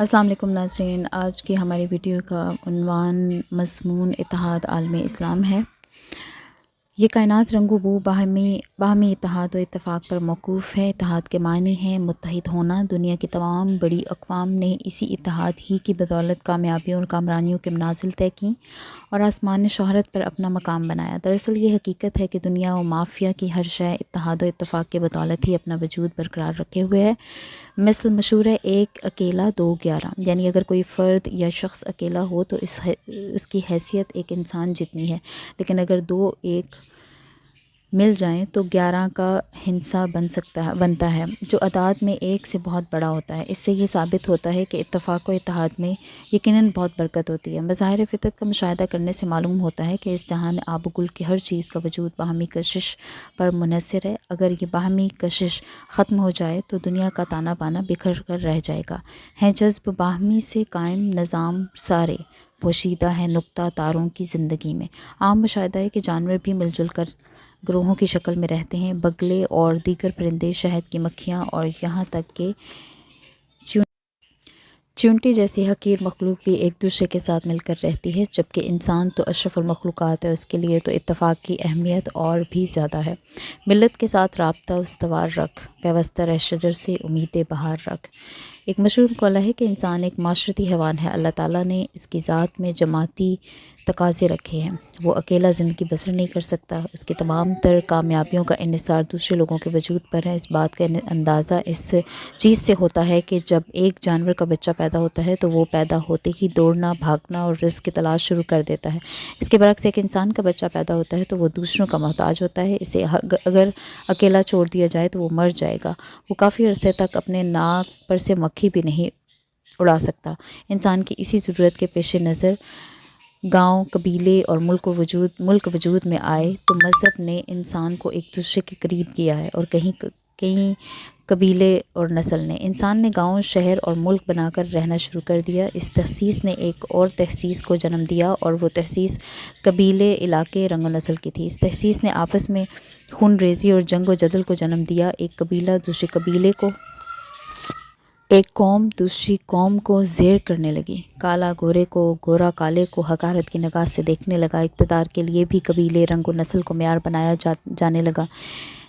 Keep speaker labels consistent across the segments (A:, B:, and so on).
A: السلام علیکم ناظرین، آج کی ہماری ویڈیو کا عنوان مضمون اتحاد عالم اسلام ہے۔ یہ کائنات رنگ و بو باہمی اتحاد و اتفاق پر موقوف ہے۔ اتحاد کے معنی ہیں متحد ہونا۔ دنیا کی تمام بڑی اقوام نے اسی اتحاد ہی کی بدولت کامیابیوں اور کامرانیوں کے منازل طے کیں اور آسمان شہرت پر اپنا مقام بنایا۔ دراصل یہ حقیقت ہے کہ دنیا و مافیا کی ہر شے اتحاد و اتفاق کے بدولت ہی اپنا وجود برقرار رکھے ہوئے ہے۔ مثل مشہور ہے ایک اکیلا دو گیارہ، یعنی اگر کوئی فرد یا شخص اکیلا ہو تو اس کی حیثیت ایک انسان جتنی ہے، لیکن اگر دو ایک مل جائیں تو 11 کا ہندسہ بنتا ہے، جو اعداد میں ایک سے بہت بڑا ہوتا ہے۔ اس سے یہ ثابت ہوتا ہے کہ اتفاق و اتحاد میں یقیناً بہت برکت ہوتی ہے۔ مظاہر فطرت کا مشاہدہ کرنے سے معلوم ہوتا ہے کہ اس جہان آب و گل کی ہر چیز کا وجود باہمی کشش پر منحصر ہے۔ اگر یہ باہمی کشش ختم ہو جائے تو دنیا کا تانا بانا بکھر کر رہ جائے گا۔ ہے جذب باہمی سے قائم نظام سارے پوشیدہ ہے نقطہ تاروں کی زندگی میں۔ عام مشاہدہ ہے کہ جانور بھی مل جل کر گروہوں کی شکل میں رہتے ہیں۔ بگلے اور دیگر پرندے، شہد کی مکھیاں اور یہاں تک کہ چیونٹی جیسی حقیر مخلوق بھی ایک دوسرے کے ساتھ مل کر رہتی ہے، جبکہ انسان تو اشرف المخلوقات ہے، اس کے لیے تو اتفاق کی اہمیت اور بھی زیادہ ہے۔ ملت کے ساتھ رابطہ استوار رکھ، پیوستہ رہ شجر سے امید بہار رکھ۔ ایک مشہور مقولہ ہے کہ انسان ایک معاشرتی حیوان ہے۔ اللہ تعالیٰ نے اس کی ذات میں جماعتی تقاضے رکھے ہیں۔ وہ اکیلا زندگی بسر نہیں کر سکتا۔ اس کی تمام تر کامیابیوں کا انحصار دوسرے لوگوں کے وجود پر ہے۔ اس بات کا اندازہ اس چیز سے ہوتا ہے کہ جب ایک جانور کا بچہ پیدا ہوتا ہے تو وہ پیدا ہوتے ہی دوڑنا، بھاگنا اور رزق کی تلاش شروع کر دیتا ہے۔ اس کے برعکس ایک انسان کا بچہ پیدا ہوتا ہے تو وہ دوسروں کا محتاج ہوتا ہے۔ اسے اگر اکیلا چھوڑ دیا جائے تو وہ مر جائے گا۔ وہ کافی عرصے تک اپنے ناک پر سے مکھی بھی نہیں اڑا سکتا۔ انسان کی اسی ضرورت کے پیش نظر گاؤں، قبیلے اور ملک وجود میں آئے تو مذہب نے انسان کو ایک دوسرے کے قریب کیا ہے، اور کئی قبیلے اور نسل نے انسان نے گاؤں، شہر اور ملک بنا کر رہنا شروع کر دیا۔ اس تخصیص نے ایک اور تخصیص کو جنم دیا اور وہ تخصیص قبیلے، علاقے، رنگ و نسل کی تھی۔ اس تخصیص نے آپس میں خون ریزی اور جنگ و جدل کو جنم دیا۔ ایک قبیلہ دوسرے قبیلے کو، ایک قوم دوسری قوم کو زیر کرنے لگی۔ کالا گورے کو، گورا کالے کو حقارت کی نگاہ سے دیکھنے لگا۔ اقتدار کے لیے بھی قبیلے، رنگ و نسل کو معیار بنایا جانے لگا۔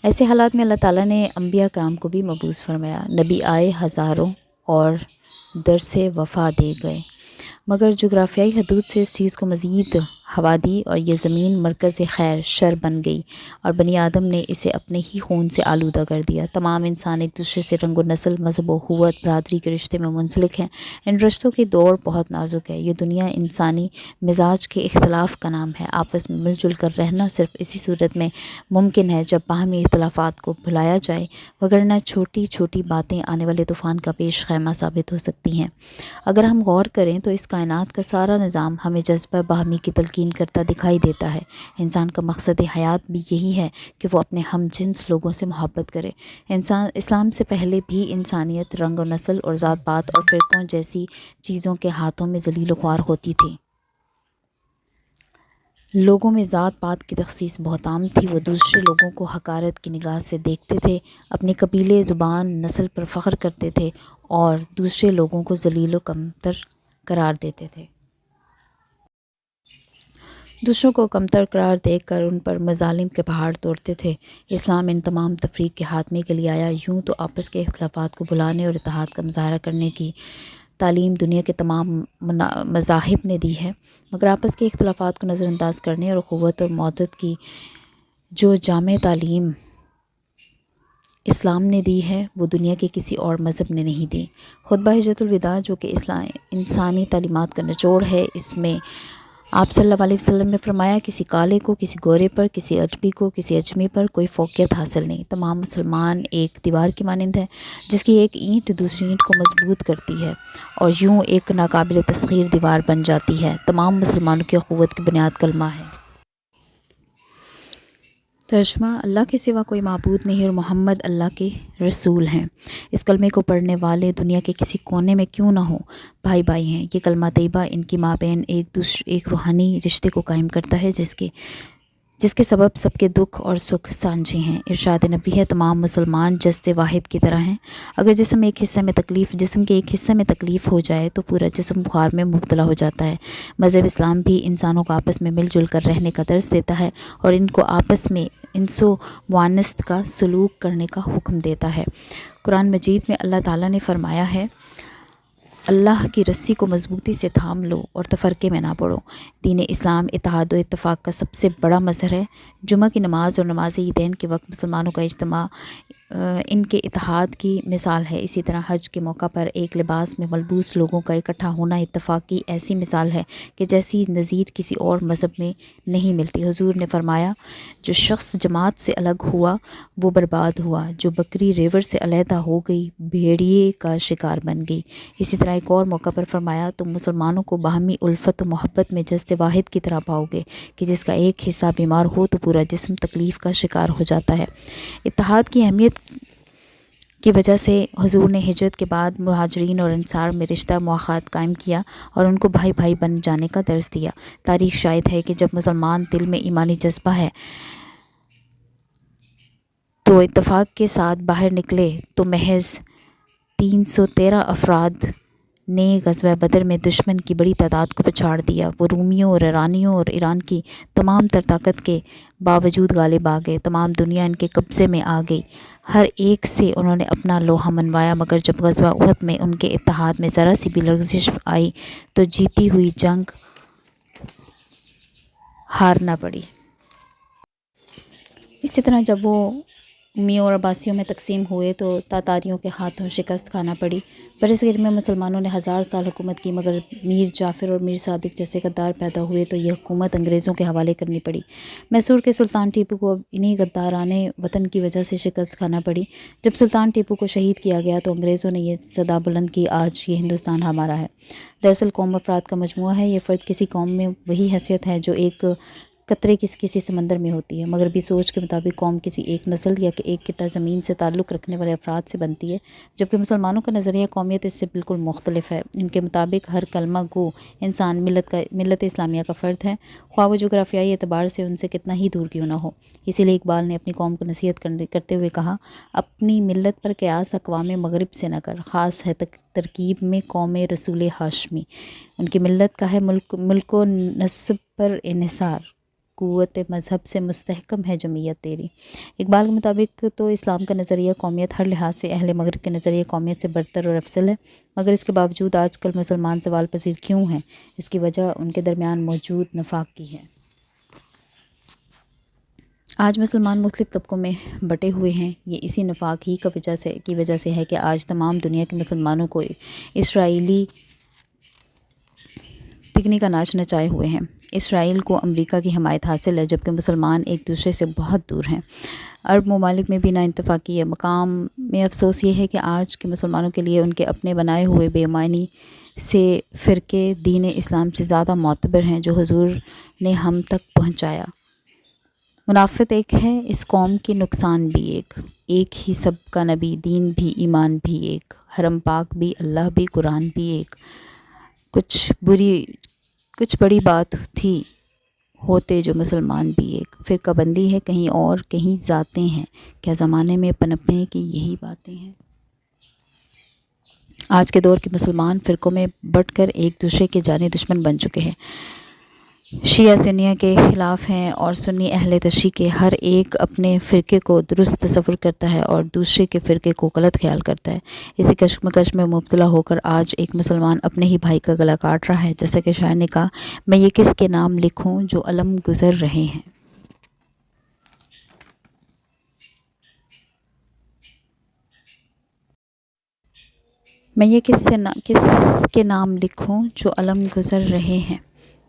A: ایسے حالات میں اللہ تعالیٰ نے انبیاء کرام کو بھی مبعوث فرمایا۔ نبی آئے ہزاروں اور درس وفا دے گئے، مگر جغرافیائی حدود سے اس چیز کو مزید ہوا دی اور یہ زمین مرکز خیر شر بن گئی، اور بنی آدم نے اسے اپنے ہی خون سے آلودہ کر دیا۔ تمام انسان ایک دوسرے سے رنگ و نسل، مذہب و اخوت، برادری کے رشتے میں منسلک ہیں۔ ان رشتوں کی دوڑ بہت نازک ہے۔ یہ دنیا انسانی مزاج کے اختلاف کا نام ہے۔ آپس میں مل جل کر رہنا صرف اسی صورت میں ممکن ہے جب باہمی اختلافات کو بھلایا جائے، وگرنہ چھوٹی چھوٹی باتیں آنے والے طوفان کا پیش خیمہ ثابت ہو سکتی ہیں۔ اگر ہم غور کریں تو اس کائنات کا سارا نظام ہمیں جذبہ باہمی کی تلقین کرتا دکھائی دیتا ہے۔ انسان کا مقصد حیات بھی یہی ہے کہ وہ اپنے ہم جنس لوگوں سے محبت کرے۔ اسلام سے پہلے بھی انسانیت رنگ و نسل اور ذات پات اور فرقوں جیسی چیزوں کے ہاتھوں میں ذلیل و خوار ہوتی تھی۔ لوگوں میں ذات پات کی تخصیص بہت عام تھی۔ وہ دوسرے لوگوں کو حقارت کی نگاہ سے دیکھتے تھے، اپنے قبیلے، زبان، نسل پر فخر کرتے تھے اور دوسرے لوگوں کو ذلیل و کمتر قرار دیتے تھے۔ دوسروں کو کمتر قرار دے کر ان پر مظالم کے پہاڑ توڑتے تھے۔ اسلام ان تمام تفریق کے خاتمے کے لیے آیا۔ یوں تو آپس کے اختلافات کو بھلانے اور اتحاد کا مظاہرہ کرنے کی تعلیم دنیا کے تمام مذاہب نے دی ہے، مگر آپس کے اختلافات کو نظر انداز کرنے اور اخوت اور محبت کی جو جامع تعلیم اسلام نے دی ہے وہ دنیا کے کسی اور مذہب نے نہیں دی۔ خطبہ حجۃ الوداع، جو کہ انسانی تعلیمات کا نچوڑ ہے، اس میں آپ صلی اللہ علیہ وسلم نے فرمایا، کسی کالے کو، کسی گورے پر، کسی عربی کو، کسی اجمی پر کوئی فوقیت حاصل نہیں۔ تمام مسلمان ایک دیوار کی مانند ہیں جس کی ایک اینٹ دوسری اینٹ کو مضبوط کرتی ہے اور یوں ایک ناقابل تسخیر دیوار بن جاتی ہے۔ تمام مسلمانوں کی اخوت کی بنیاد کلمہ ہے۔ ترجمہ: اللہ کے سوا کوئی معبود نہیں اور محمد اللہ کے رسول ہیں۔ اس کلمے کو پڑھنے والے دنیا کے کسی کونے میں کیوں نہ ہوں، بھائی بھائی ہیں۔ یہ کلمہ طیبہ ان کی مابین ایک روحانی رشتے کو قائم کرتا ہے جس کے سبب سب کے دکھ اور سکھ سانجھے ہیں۔ ارشاد نبی ہے تمام مسلمان جسد واحد کی طرح ہیں۔ اگر جسم کے ایک حصے میں تکلیف ہو جائے تو پورا جسم بخار میں مبتلا ہو جاتا ہے۔ مذہب اسلام بھی انسانوں کو آپس میں مل جل کر رہنے کا درس دیتا ہے اور ان کو آپس میں انس و موانست کا سلوک کرنے کا حکم دیتا ہے۔ قرآن مجید میں اللہ تعالیٰ نے فرمایا ہے، اللہ کی رسی کو مضبوطی سے تھام لو اور تفرقے میں نہ پڑو۔ دین اسلام اتحاد و اتفاق کا سب سے بڑا مظہر ہے۔ جمعہ کی نماز اور نماز عیدین کے وقت مسلمانوں کا اجتماع ان کے اتحاد کی مثال ہے۔ اسی طرح حج کے موقع پر ایک لباس میں ملبوس لوگوں کا اکٹھا ہونا اتفاق کی ایسی مثال ہے کہ جیسی نظیر کسی اور مذہب میں نہیں ملتی۔ حضور نے فرمایا، جو شخص جماعت سے الگ ہوا وہ برباد ہوا، جو بکری ریوڑ سے علیحدہ ہو گئی بھیڑیے کا شکار بن گئی۔ اسی طرح ایک اور موقع پر فرمایا، تم مسلمانوں کو باہمی الفت و محبت میں جسد واحد کی طرح پاؤ گے کہ جس کا ایک حصہ بیمار ہو تو پورا جسم تکلیف کا شکار ہو جاتا ہے۔ اتحاد کی اہمیت کی وجہ سے حضور نے ہجرت کے بعد مہاجرین اور انصار میں رشتہ مواخات قائم کیا اور ان کو بھائی بھائی بن جانے کا درس دیا۔ تاریخ شاہد ہے کہ جب مسلمان دل میں ایمانی جذبہ ہے تو اتفاق کے ساتھ باہر نکلے تو محض 313 افراد نے غزوہ بدر میں دشمن کی بڑی تعداد کو پچھاڑ دیا۔ وہ رومیوں اور ایرانیوں اور ایران کی تمام تر طاقت کے باوجود غالب آ گئے۔ تمام دنیا ان کے قبضے میں آ گئی۔ ہر ایک سے انہوں نے اپنا لوہا منوایا، مگر جب غزوہ احد میں ان کے اتحاد میں ذرا سی بھی لرزش آئی تو جیتی ہوئی جنگ ہارنا پڑی۔ اسی طرح جب وہ امیوں اور عباسیوں میں تقسیم ہوئے تو تاتاریوں کے ہاتھوں شکست کھانا پڑی۔ برصغیر میں مسلمانوں نے 1000 سال حکومت کی، مگر میر جعفر اور میر صادق جیسے غدار پیدا ہوئے تو یہ حکومت انگریزوں کے حوالے کرنی پڑی۔ میسور کے سلطان ٹیپو کو انہی غدارانے وطن کی وجہ سے شکست کھانا پڑی۔ جب سلطان ٹیپو کو شہید کیا گیا تو انگریزوں نے یہ صدا بلند کی، آج یہ ہندوستان ہمارا ہے۔ دراصل قوم افراد کا مجموعہ ہے۔ یہ فرد کسی قوم میں وہی حیثیت ہے جو ایک قطرے کسی سمندر میں ہوتی ہے۔ مغربی سوچ کے مطابق قوم کسی ایک نسل یا ایک خطہ زمین سے تعلق رکھنے والے افراد سے بنتی ہے، جبکہ مسلمانوں کا نظریہ قومیت اس سے بالکل مختلف ہے۔ ان کے مطابق ہر کلمہ گو انسان ملت اسلامیہ کا فرد ہے، خواہ وہ جغرافیائی اعتبار سے ان سے کتنا ہی دور کیوں نہ ہو۔ اسی لیے اقبال نے اپنی قوم کو نصیحت کرتے ہوئے کہا، اپنی ملت پر قیاس اقوام مغرب سے نہ کر، خاص ہے ترکیب میں قوم رسول ہاشمی۔ ان کی ملت کا ہے ملک و نسب پر انحصار، قوت مذہب سے مستحکم ہے جمعیت تیری۔ اقبال کے مطابق تو اسلام کا نظریہ قومیت ہر لحاظ سے اہل مغرب کے نظریہ قومیت سے برتر اور افضل ہے، مگر اس کے باوجود آج کل مسلمان سوال پذیر کیوں ہیں؟ اس کی وجہ ان کے درمیان موجود نفاق کی ہے۔ آج مسلمان مختلف طبقوں میں بٹے ہوئے ہیں۔ یہ اسی نفاق ہی کی وجہ سے ہے کہ آج تمام دنیا کے مسلمانوں کو اسرائیلی تگنی کا ناچ نچائے ہوئے ہیں۔ اسرائیل کو امریکہ کی حمایت حاصل ہے، جبکہ مسلمان ایک دوسرے سے بہت دور ہیں۔ عرب ممالک میں بھی نا اتفاقی ہے۔ مقام میں افسوس یہ ہے کہ آج کے مسلمانوں کے لیے ان کے اپنے بنائے ہوئے بے معنی سے فرقے دین اسلام سے زیادہ معتبر ہیں جو حضور نے ہم تک پہنچایا۔ منافقت ایک ہے، اس قوم کی نقصان بھی ایک ہی سب کا نبی، دین بھی ایمان بھی ایک، حرم پاک بھی اللہ بھی قرآن بھی ایک۔ کچھ بڑی بات تھی ہوتے جو مسلمان بھی ایک، فرقہ بندی ہے کہیں اور کہیں ذاتیں ہیں، کیا زمانے میں پنپنے کی یہی باتیں ہیں۔ آج کے دور کے مسلمان فرقوں میں بٹ کر ایک دوسرے کے جانے دشمن بن چکے ہیں۔ شیعہ سنیہ کے خلاف ہیں اور سنی اہل تشیع کے۔ ہر ایک اپنے فرقے کو درست تصور کرتا ہے اور دوسرے کے فرقے کو غلط خیال کرتا ہے۔ اسی کشمکش میں مبتلا ہو کر آج ایک مسلمان اپنے ہی بھائی کا گلا کاٹ رہا ہے، جیسا کہ شاعر نے کہا، میں یہ کس کے نام لکھوں جو علم گزر رہے ہیں۔ میں یہ کس کے نام لکھوں جو علم گزر رہے ہیں،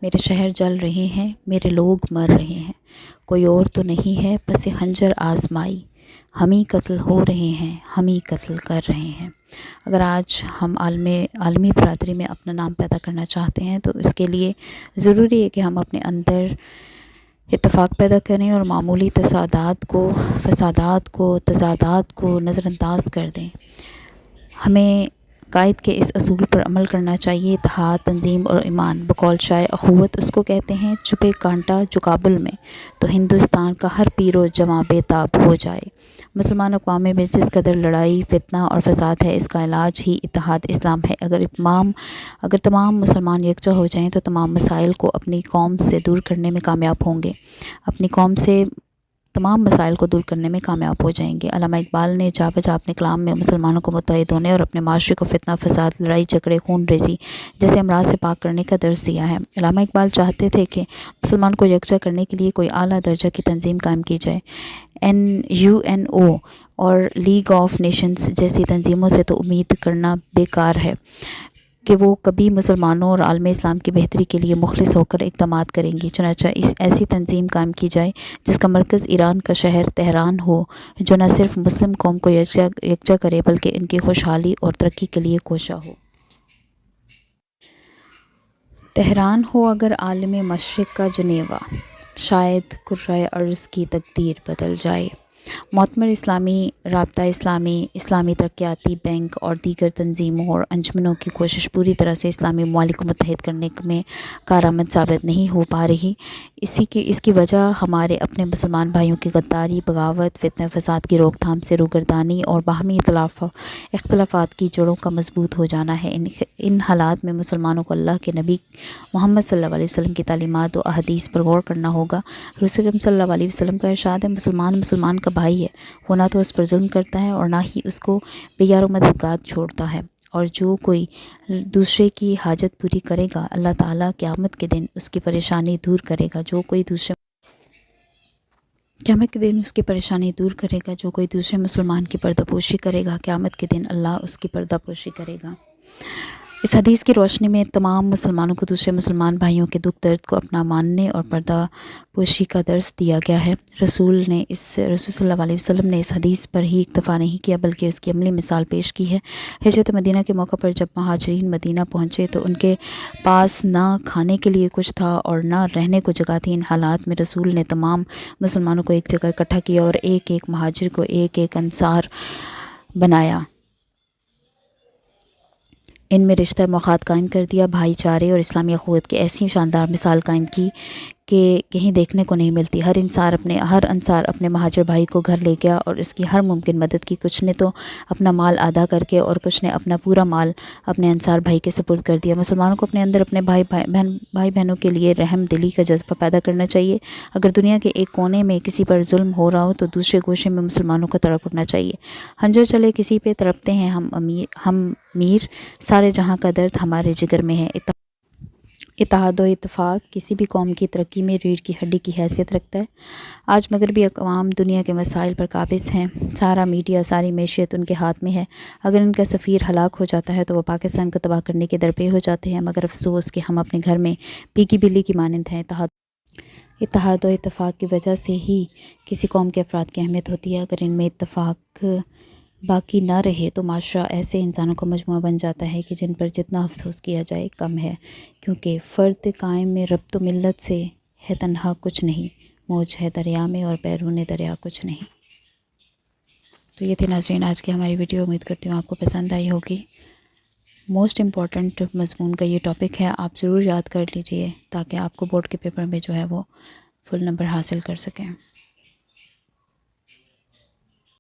A: میرے شہر جل رہے ہیں، میرے لوگ مر رہے ہیں، کوئی اور تو نہیں ہے پس خنجر آزمائی، ہم ہی قتل ہو رہے ہیں، ہم ہی قتل کر رہے ہیں۔ اگر آج ہم عالمی برادری میں اپنا نام پیدا کرنا چاہتے ہیں تو اس کے لیے ضروری ہے کہ ہم اپنے اندر اتفاق پیدا کریں اور معمولی فسادات کو نظر انداز کر دیں۔ ہمیں قائد کے اس اصول پر عمل کرنا چاہیے، اتحاد، تنظیم اور ایمان۔ بقول شاعر اخوت اس کو کہتے ہیں، چھپے کانٹا جو کابل میں، تو ہندوستان کا ہر پیر و جواں بے تاب ہو جائے۔ مسلمان اقوام میں جس قدر لڑائی، فتنہ اور فساد ہے، اس کا علاج ہی اتحاد اسلام ہے۔ اگر تمام مسلمان یکجا ہو جائیں تو تمام مسائل کو اپنی قوم سے دور کرنے میں کامیاب ہوں گے، اپنی قوم سے تمام مسائل کو دور کرنے میں کامیاب ہو جائیں گے۔ علامہ اقبال نے جا بجا اپنے کلام میں مسلمانوں کو متحد ہونے اور اپنے معاشرے کو فتنہ، فساد، لڑائی جھگڑے، خون ریزی جیسے امراض سے پاک کرنے کا درس دیا ہے۔ علامہ اقبال چاہتے تھے کہ مسلمان کو یکجا کرنے کے لیے کوئی اعلیٰ درجہ کی تنظیم قائم کی جائے۔ UNO اور لیگ آف نیشنز جیسی تنظیموں سے تو امید کرنا بیکار ہے کہ وہ کبھی مسلمانوں اور عالم اسلام کی بہتری کے لیے مخلص ہو کر اقدامات کریں گی۔ چنانچہ ایسی تنظیم قائم کی جائے جس کا مرکز ایران کا شہر تہران ہو، جو نہ صرف مسلم قوم کو یکجا کرے بلکہ ان کی خوشحالی اور ترقی کے لیے کوشاں ہو۔ تہران ہو اگر عالم مشرق کا جنیوا، شاید کرۂ ارض کی تقدیر بدل جائے۔ معتمر اسلامی، رابطہ اسلامی، اسلامی ترقیاتی بینک اور دیگر تنظیموں اور انجمنوں کی کوشش پوری طرح سے اسلامی ممالک کو متحد کرنے میں کارآمد ثابت نہیں ہو پا رہی۔ اس کی وجہ ہمارے اپنے مسلمان بھائیوں کی غداری، بغاوت، فتنہ فساد کی روک تھام سے روگردانی اور باہمی اختلافات کی جڑوں کا مضبوط ہو جانا ہے۔ ان حالات میں مسلمانوں کو اللہ کے نبی محمد صلی اللہ علیہ وسلم کی تعلیمات و احادیث پر غور کرنا ہوگا۔ رسول اکرم صلی اللہ علیہ وسلم کا ارشاد ہے، مسلمان کا بھائی ہے، وہ نہ تو اس پر ظلم کرتا ہے اور نہ ہی اس کو بے یار و مددگار چھوڑتا ہے، اور جو کوئی دوسرے کی حاجت پوری کرے گا اللہ تعالیٰ قیامت کے دن اس کی پریشانی دور کرے گا۔ جو کوئی دوسرے مسلمان کی پردہ پوشی کرے گا، قیامت کے دن اللہ اس کی پردہ پوشی کرے گا۔ اس حدیث کی روشنی میں تمام مسلمانوں کو دوسرے مسلمان بھائیوں کے دکھ درد کو اپنا ماننے اور پردہ پوشی کا درس دیا گیا ہے۔ رسول صلی اللہ علیہ وسلم نے اس حدیث پر ہی اکتفا نہیں کیا بلکہ اس کی عملی مثال پیش کی ہے۔ ہجرت مدینہ کے موقع پر جب مہاجرین مدینہ پہنچے تو ان کے پاس نہ کھانے کے لیے کچھ تھا اور نہ رہنے کو جگہ تھی۔ ان حالات میں رسول نے تمام مسلمانوں کو ایک جگہ اکٹھا کیا اور ایک ایک مہاجر کو ایک ایک انصار بنایا۔ ان میں رشتہ مواخات قائم کر دیا، بھائی چارے اور اسلامی اخوت کی ایسی شاندار مثال قائم کی کہ کہیں دیکھنے کو نہیں ملتی۔ ہر انصار اپنے مہاجر بھائی کو گھر لے گیا اور اس کی ہر ممکن مدد کی۔ کچھ نے تو اپنا مال آدھا کر کے اور کچھ نے اپنا پورا مال اپنے انصار بھائی کے سپرد کر دیا۔ مسلمانوں کو اپنے اندر اپنے بھائی بہنوں کے لیے رحم دلی کا جذبہ پیدا کرنا چاہیے۔ اگر دنیا کے ایک کونے میں کسی پر ظلم ہو رہا ہو تو دوسرے گوشے میں مسلمانوں کو تڑپ اٹھنا چاہیے۔ خنجر چلے کسی پہ تڑپتے ہیں ہم میر، سارے جہاں کا درد ہمارے جگر میں ہے۔ اتحاد و اتفاق کسی بھی قوم کی ترقی میں ریڑھ کی ہڈی کی حیثیت رکھتا ہے۔ آج مغربی اقوام دنیا کے مسائل پر قابض ہیں، سارا میڈیا، ساری معیشت ان کے ہاتھ میں ہے۔ اگر ان کا سفیر ہلاک ہو جاتا ہے تو وہ پاکستان کو تباہ کرنے کے درپے ہو جاتے ہیں، مگر افسوس کہ ہم اپنے گھر میں پیکی بلی کی مانند ہیں۔ اتحاد و اتفاق کی وجہ سے ہی کسی قوم کے افراد کی اہمیت ہوتی ہے۔ اگر ان میں اتفاق باقی نہ رہے تو معاشرہ ایسے انسانوں کا مجموعہ بن جاتا ہے کہ جن پر جتنا افسوس کیا جائے کم ہے، کیونکہ فرد قائم میں ربط و ملت سے ہے تنہا کچھ نہیں، موج ہے دریا میں اور بیرون دریا کچھ نہیں۔ تو یہ تھے ناظرین آج کی ہماری ویڈیو، امید کرتی ہوں آپ کو پسند آئی ہوگی۔ موسٹ امپورٹنٹ مضمون کا یہ ٹاپک ہے، آپ ضرور یاد کر لیجئے تاکہ آپ کو بورڈ کے پیپر میں جو ہے وہ فل نمبر حاصل کر سکیں۔